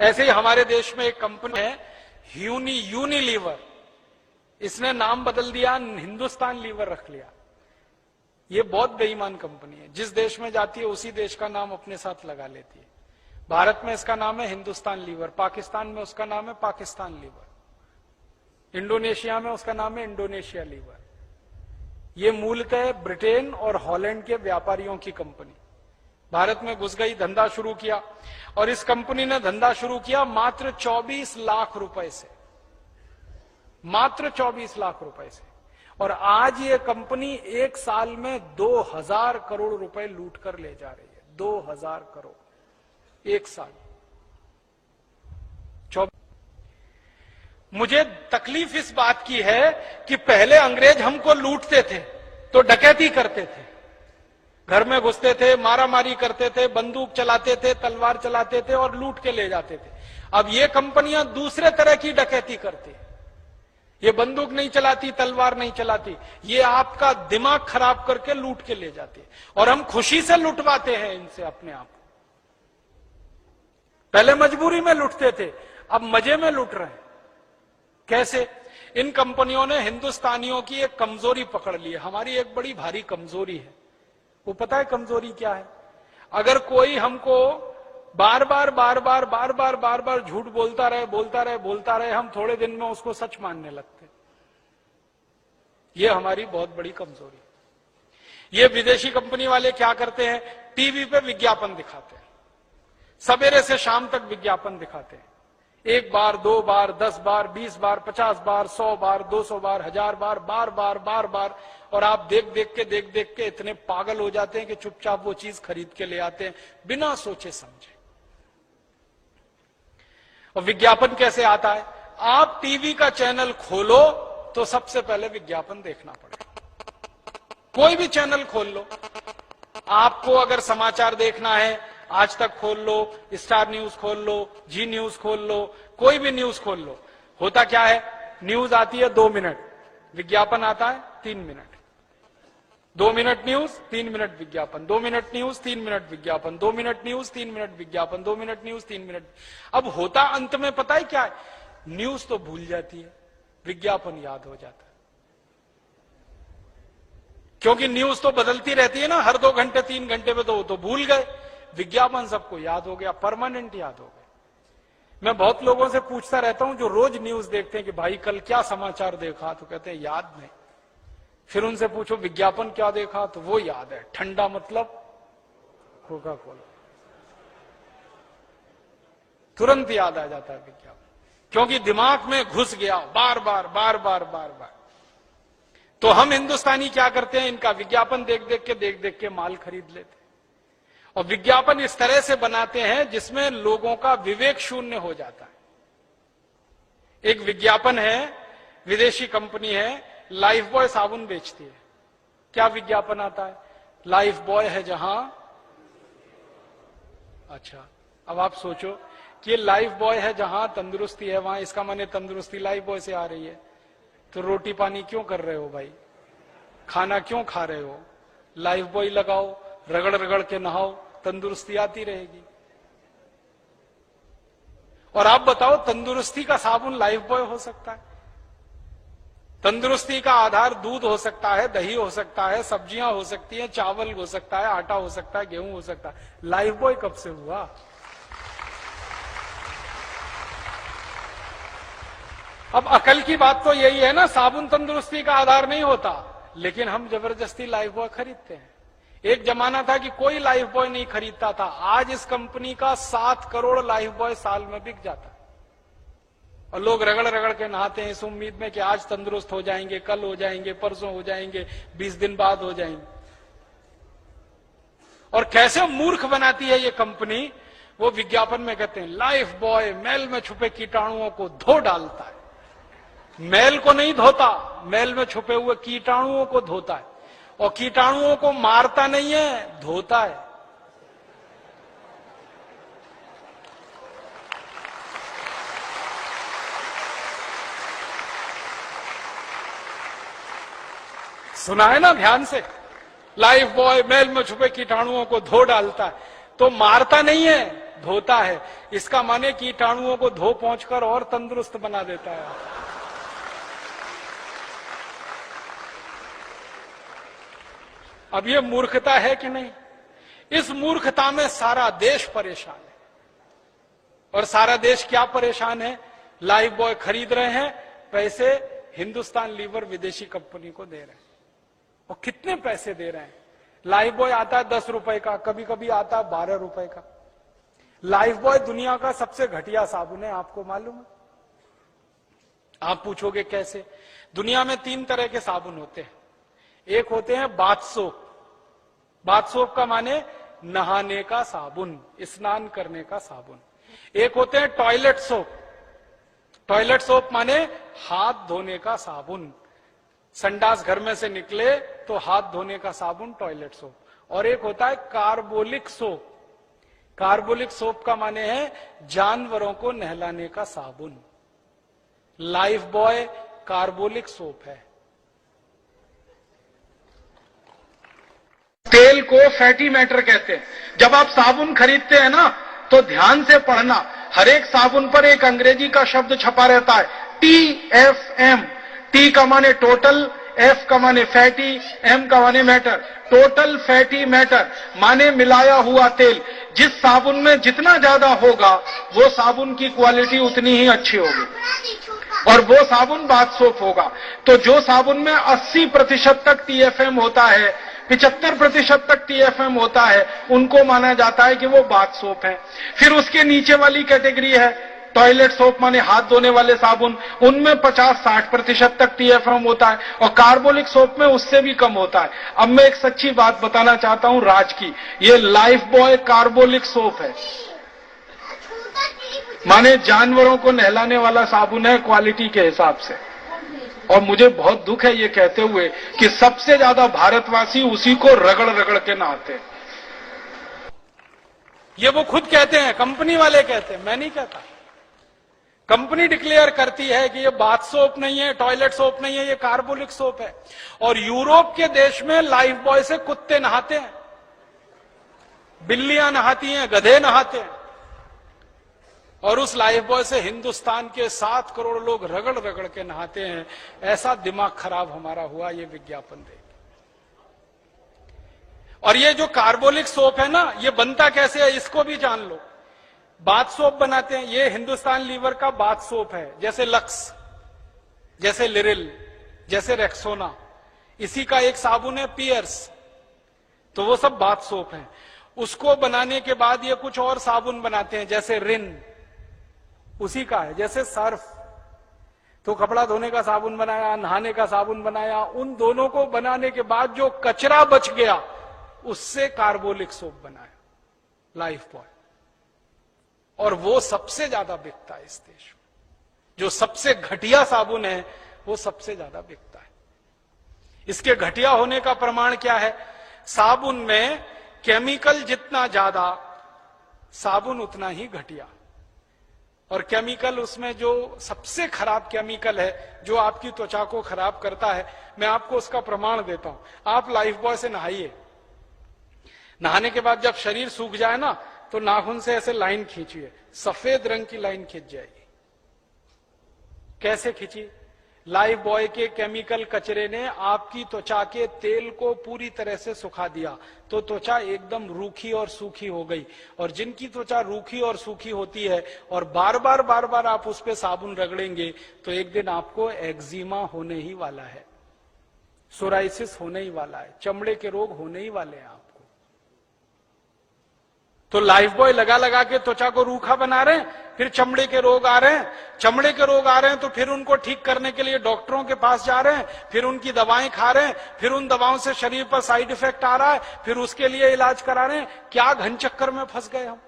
ऐसे ही हमारे देश में एक कंपनी है यूनिलीवर, इसने नाम बदल दिया, हिंदुस्तान लीवर रख लिया। ये बहुत बेईमान कंपनी है, जिस देश में जाती है उसी देश का नाम अपने साथ लगा लेती है। भारत में इसका नाम है हिंदुस्तान लीवर, पाकिस्तान में उसका नाम है पाकिस्तान लीवर, इंडोनेशिया में उसका नाम है इंडोनेशिया लीवर। ये मूलतः ब्रिटेन और हॉलैंड के व्यापारियों की कंपनी भारत में घुस गई, धंधा शुरू किया, और इस कंपनी ने धंधा शुरू किया मात्र 24 लाख रुपए से, मात्र 24 लाख रुपए से। और आज ये कंपनी एक साल में 2000 करोड़ रुपए लूट कर ले जा रही है। 2000 करोड़ एक साल। मुझे तकलीफ इस बात की है कि पहले अंग्रेज हमको लूटते थे तो डकैती करते थे, घर में घुसते थे, मारामारी करते थे, बंदूक चलाते थे, तलवार चलाते थे और लूट के ले जाते थे। अब ये कंपनियां दूसरे तरह की डकैती करती है। ये बंदूक नहीं चलाती, तलवार नहीं चलाती, ये आपका दिमाग खराब करके लूट के ले जाती है, और हम खुशी से लुटवाते हैं इनसे अपने आप। पहले मजबूरी में लुटते थे, अब मजे में लुट रहे हैं। कैसे? इन कंपनियों ने हिंदुस्तानियों की एक कमजोरी पकड़ ली है। हमारी एक बड़ी भारी कमजोरी है, वो पता है कमजोरी क्या है? अगर कोई हमको बार बार झूठ बोलता रहे, हम थोड़े दिन में उसको सच मानने लगते। ये हमारी बहुत बड़ी कमजोरी है। ये विदेशी कंपनी वाले क्या करते हैं? टीवी पे विज्ञापन दिखाते हैं, सवेरे से शाम तक विज्ञापन दिखाते हैं। 1 बार, 2 बार, 10 बार, 20 बार, 50 बार, 100 बार, 200 बार, 1000 बार, बार, और आप देख देख के इतने पागल हो जाते हैं कि चुपचाप वो चीज खरीद के ले आते हैं बिना सोचे समझे। और विज्ञापन कैसे आता है? आप टीवी का चैनल खोलो तो सबसे पहले विज्ञापन देखना पड़ेगा। कोई भी चैनल खोल लो, आपको अगर समाचार देखना है, आज तक खोल लो, स्टार न्यूज खोल लो, जी न्यूज खोल लो, कोई भी न्यूज खोल लो, होता क्या है? न्यूज आती है 2 मिनट, विज्ञापन आता है 3 मिनट। 2 मिनट न्यूज, 3 मिनट विज्ञापन, 2 मिनट न्यूज, 3 मिनट विज्ञापन, 2 मिनट न्यूज, 3 मिनट विज्ञापन, 2 मिनट न्यूज, 3 मिनट। अब होता अंत में पता है क्या है? न्यूज तो भूल जाती है, विज्ञापन याद हो जाता है। क्योंकि न्यूज तो बदलती रहती है ना, हर 2 घंटे 3 घंटे में, तो भूल गए। विज्ञापन सबको याद हो गया, परमानेंट याद हो गया। मैं बहुत लोगों से पूछता रहता हूं जो रोज न्यूज देखते हैं कि भाई कल क्या समाचार देखा, तो कहते हैं याद नहीं। फिर उनसे पूछो विज्ञापन क्या देखा, तो वो याद है, ठंडा मतलब कोका कोला, तुरंत याद आ जाता है विज्ञापन, क्योंकि दिमाग में घुस गया बार बार। तो हम हिंदुस्तानी क्या करते हैं? इनका विज्ञापन देख देख के माल खरीद लेते हैं। और विज्ञापन इस तरह से बनाते हैं जिसमें लोगों का विवेक शून्य हो जाता है। एक विज्ञापन है, विदेशी कंपनी है, लाइफ बॉय साबुन बेचती है। क्या विज्ञापन आता है? लाइफ बॉय है जहां। अच्छा, अब आप सोचो कि लाइफ बॉय है जहां तंदुरुस्ती है वहां, इसका माने तंदुरुस्ती लाइफ बॉय से आ रही है। तो रोटी पानी क्यों कर रहे हो भाई? खाना क्यों खा रहे हो? लाइफ बॉय लगाओ, रगड़ रगड़ के नहाओ, तंदुरुस्ती आती रहेगी। और आप बताओ, तंदुरुस्ती का साबुन लाइफ बॉय हो सकता है? तंदुरुस्ती का आधार दूध हो सकता है, दही हो सकता है, सब्जियां हो सकती हैं, चावल हो सकता है, आटा हो सकता है, गेहूं हो सकता है। लाइफ बॉय कब से हुआ? अब अकल की बात तो यही है ना, साबुन तंदुरुस्ती का आधार नहीं होता, लेकिन हम जबरदस्ती लाइफ बॉय खरीदते हैं। एक जमाना था कि कोई लाइफ बॉय नहीं खरीदता था, आज इस कंपनी का 7 करोड़ लाइफ बॉय साल में बिक जाता है। और लोग रगड़ रगड़ के नहाते हैं इस उम्मीद में कि आज तंदुरुस्त हो जाएंगे, कल हो जाएंगे, परसों हो जाएंगे, 20 दिन बाद हो जाएंगे। और कैसे मूर्ख बनाती है ये कंपनी, वो विज्ञापन में कहते हैं लाइफ बॉय मैल में छुपे कीटाणुओं को धो डालता है। मैल को नहीं धोता, मैल में छुपे हुए कीटाणुओं को धोता है। और कीटाणुओं को मारता नहीं है, धोता है। सुना है ना ध्यान से? लाइफ बॉय मैल में छुपे कीटाणुओं को धो डालता है, तो मारता नहीं है, धोता है। इसका माने कीटाणुओं को धो पहुंचकर और तंदुरुस्त बना देता है। अब ये मूर्खता है कि नहीं? इस मूर्खता में सारा देश परेशान है। और सारा देश क्या परेशान है? लाइफ बॉय खरीद रहे हैं, पैसे हिंदुस्तान लीवर विदेशी कंपनी को दे रहे हैं। और कितने पैसे दे रहे हैं? लाइफ बॉय आता है 10 रुपए का, कभी कभी आता है 12 रुपए का। लाइफ बॉय दुनिया का सबसे घटिया साबुन है, आपको मालूम है? आप पूछोगे कैसे? दुनिया में 3 तरह के साबुन होते हैं। एक होते हैं बाथ सोप। बाथ सोप का माने नहाने का साबुन, स्नान करने का साबुन। एक होते हैं टॉयलेट सोप। टॉयलेट सोप माने हाथ धोने का साबुन। संडास घर में से निकले तो हाथ धोने का साबुन टॉयलेट सोप। और एक होता है कार्बोलिक सोप। कार्बोलिक सोप का माने है जानवरों को नहलाने का साबुन। लाइफ बॉय कार्बोलिक सोप है। तेल को फैटी मैटर कहते हैं। जब आप साबुन खरीदते हैं ना तो ध्यान से पढ़ना, हर एक साबुन पर एक अंग्रेजी का शब्द छपा रहता है, TFM। T का माने टोटल, F का माने फैटी, M का माने मैटर। टोटल फैटी मैटर माने मिलाया हुआ तेल। जिस साबुन में जितना ज्यादा होगा वो साबुन की क्वालिटी उतनी ही अच्छी होगी और वो साबुन बाथ सोप होगा। तो जो साबुन में 80% तक TFM होता है, 75% तक TFM होता है, उनको माना जाता है कि वो बाथ सोप है। फिर उसके नीचे वाली कैटेगरी है टॉयलेट सोप माने हाथ धोने वाले साबुन, उनमें 50-60% तक TFM होता है और कार्बोलिक सोप में उससे भी कम होता है। अब मैं एक सच्ची बात बताना चाहता हूं राज की, ये लाइफ बॉय कार्बोलिक सोप है, माने जानवरों को नहलाने वाला साबुन है क्वालिटी के हिसाब से। और मुझे बहुत दुख है ये कहते हुए कि सबसे ज्यादा भारतवासी उसी को रगड़ रगड़ के नहाते हैं। ये वो खुद कहते हैं, कंपनी वाले कहते हैं, मैं नहीं कहता। कंपनी डिक्लेयर करती है कि ये बाथ सोप नहीं है, टॉयलेट सोप नहीं है, ये कार्बोलिक सोप है। और यूरोप के देश में लाइफ बॉय से कुत्ते नहाते हैं, बिल्लियां नहाती हैं, गधे नहाते हैं। और उस लाइफ बॉय से हिंदुस्तान के 7 करोड़ लोग रगड़ रगड़ के नहाते हैं। ऐसा दिमाग खराब हमारा हुआ ये विज्ञापन देख। और ये जो कार्बोलिक सोप है ना, ये बनता कैसे है इसको भी जान लो। बाथ सोप बनाते हैं, ये हिंदुस्तान लीवर का बाथ सोप है, जैसे लक्स, जैसे लिरिल, जैसे रेक्सोना। इसी का एक साबुन है पियर्स, तो वो सब बाथ सोप है। उसको बनाने के बाद ये कुछ और साबुन बनाते हैं, जैसे रिन, उसी का है, जैसे सर्फ। तो कपड़ा धोने का साबुन बनाया, नहाने का साबुन बनाया, उन दोनों को बनाने के बाद जो कचरा बच गया उससे कार्बोलिक सोप बनाया लाइफ बॉय। और वो सबसे ज्यादा बिकता है इस देश में। जो सबसे घटिया साबुन है वो सबसे ज्यादा बिकता है। इसके घटिया होने का प्रमाण क्या है? साबुन में केमिकल जितना ज्यादा, साबुन उतना ही घटिया। और केमिकल, उसमें जो सबसे खराब केमिकल है जो आपकी त्वचा को खराब करता है, मैं आपको उसका प्रमाण देता हूं। आप लाइफ बॉय से नहाइए, नहाने के बाद जब शरीर सूख जाए ना तो नाखून से ऐसे लाइन खींचिए, सफेद रंग की लाइन खींच जाएगी। कैसे खींची? लाइफ बॉय के केमिकल कचरे ने आपकी त्वचा के तेल को पूरी तरह से सुखा दिया, तो त्वचा एकदम रूखी और सूखी हो गई। और जिनकी त्वचा रूखी और सूखी होती है और बार बार आप उस पर साबुन रगड़ेंगे तो एक दिन आपको एक्जिमा होने ही वाला है, सोराइसिस होने ही वाला है, चमड़े के रोग होने ही वाले हैं आपको। तो लाइफ बॉय लगा लगा के त्वचा को रूखा बना रहे हैं, फिर चमड़े के रोग आ रहे हैं। चमड़े के रोग आ रहे हैं तो फिर उनको ठीक करने के लिए डॉक्टरों के पास जा रहे हैं, फिर उनकी दवाएं खा रहे हैं, फिर उन दवाओं से शरीर पर साइड इफेक्ट आ रहा है, फिर उसके लिए इलाज करा रहे हैं। क्या घन चक्कर में फंस गए हम।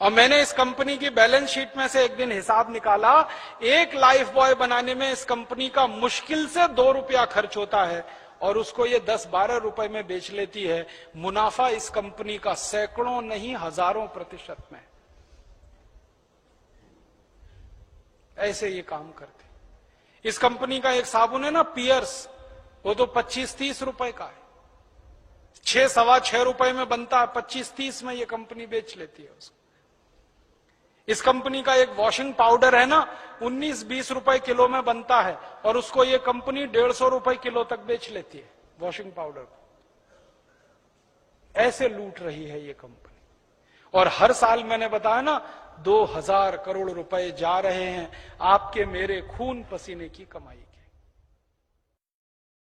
और मैंने इस कंपनी की बैलेंस शीट में से एक दिन हिसाब निकाला, एक लाइफ बॉय बनाने में इस कंपनी का मुश्किल से 2 रुपया खर्च होता है और उसको ये 10-12 रुपए में बेच लेती है। मुनाफा इस कंपनी का सैकड़ों नहीं हजारों % में। ऐसे ये काम करते। इस कंपनी का एक साबुन है ना पियर्स, वो तो 25-30 रुपए का है। 6-6.25 में बनता है, 25-30 में ये कंपनी बेच लेती है उसको। इस कंपनी का एक वॉशिंग पाउडर है ना, 19-20 रुपए किलो में बनता है, और उसको ये कंपनी 150 रुपए किलो तक बेच लेती है वॉशिंग पाउडर को। ऐसे लूट रही है ये कंपनी। और हर साल मैंने बताया ना 2000 करोड़ रुपए जा रहे हैं आपके मेरे खून पसीने की कमाई।